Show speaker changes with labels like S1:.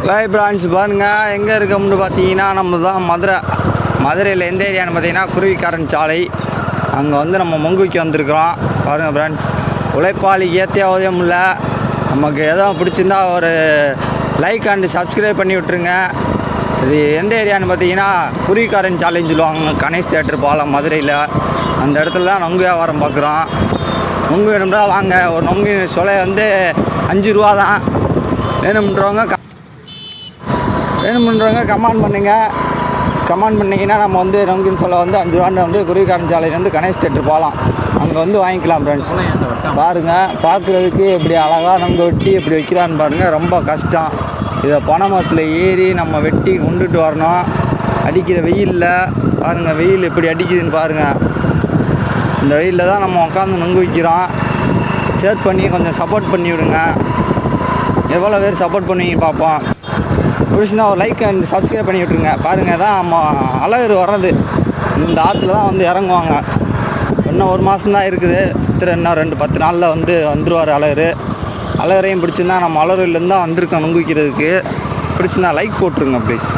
S1: Live branch பாருங்கள் எங்கே இருக்கோம்னு பார்த்தீங்கன்னா நம்ம தான் மதுரையில் எந்த ஏரியான்னு பார்த்தீங்கன்னா குருவிக்காரன் சாலை. அங்கே வந்து நம்ம மொங்குக்கு வந்திருக்கிறோம். பாருங்கள் பிரான்ச், உழைப்பாளிக்கு ஏற்றியாவதே இல்லை. நமக்கு எதுவும் பிடிச்சிருந்தா ஒரு லைக் அண்டு சப்ஸ்கிரைப் பண்ணி விட்ருங்க. இது எந்த ஏரியான்னு பார்த்தீங்கன்னா குருவிக்காரன் சாலைன்னு சொல்லுவாங்க. கணேஷ் தேட்டர் பாலம் மதுரையில். அந்த இடத்துல தான் நொங்கு வியாபாரம் பார்க்குறோம். நொங்கு வேணும்னா வாங்க. ஒரு நொங்கு சொலை வந்து 5 ரூபா தான். வேணும்ன்றவங்க கமெண்ட் பண்ணிங்கன்னா நம்ம வந்து நொங்குன்னு சொல்ல வந்து 5 ரூபான்னு வந்து குருவிக்காரன் சாலையிலேருந்து கணேஷ் தேட்டர் போகலாம். அங்கே வந்து வாங்கிக்கலாம் ஃப்ரெண்ட்ஸ். பாருங்கள், பார்க்குறதுக்கு எப்படி அழகாக நொங்கு வெட்டி எப்படி வைக்கிறான்னு பாருங்கள். ரொம்ப கஷ்டம். இதை பனைமரத்தில் ஏறி நம்ம வெட்டி கொண்டுட்டு வரணும். அடிக்கிற வெயிலில் பாருங்கள், வெயில் எப்படி அடிக்குதுன்னு பாருங்கள். இந்த வெயிலில் தான் நம்ம உட்காந்து நொங்கு வைக்கிறோம். ஷேர் பண்ணி கொஞ்சம் சப்போர்ட் பண்ணி விடுங்க. எவ்வளோ பேர் சப்போர்ட் பண்ணுவீங்க பார்ப்போம். பிடிச்சிருந்தா ஒரு லைக் அண்ட் சப்ஸ்கிரைப் பண்ணி விட்ருங்க. பாருங்கள், தான் நம்ம அழகர் வர்றது இந்த ஆற்றுல தான் வந்து இறங்குவாங்க. இன்னும் 1 மாதம்தான் இருக்குது. சித்திரை இன்னும் 10 நாளில் வந்து வந்துடுவார் அழகரையும் பிடிச்சிருந்தா நம்ம அழகர்லேருந்து தான் வந்திருக்கோம் நொங்கு வைக்கிறதுக்கு. பிடிச்சிருந்தா லைக் போட்டுருங்க ப்ளீஸ்.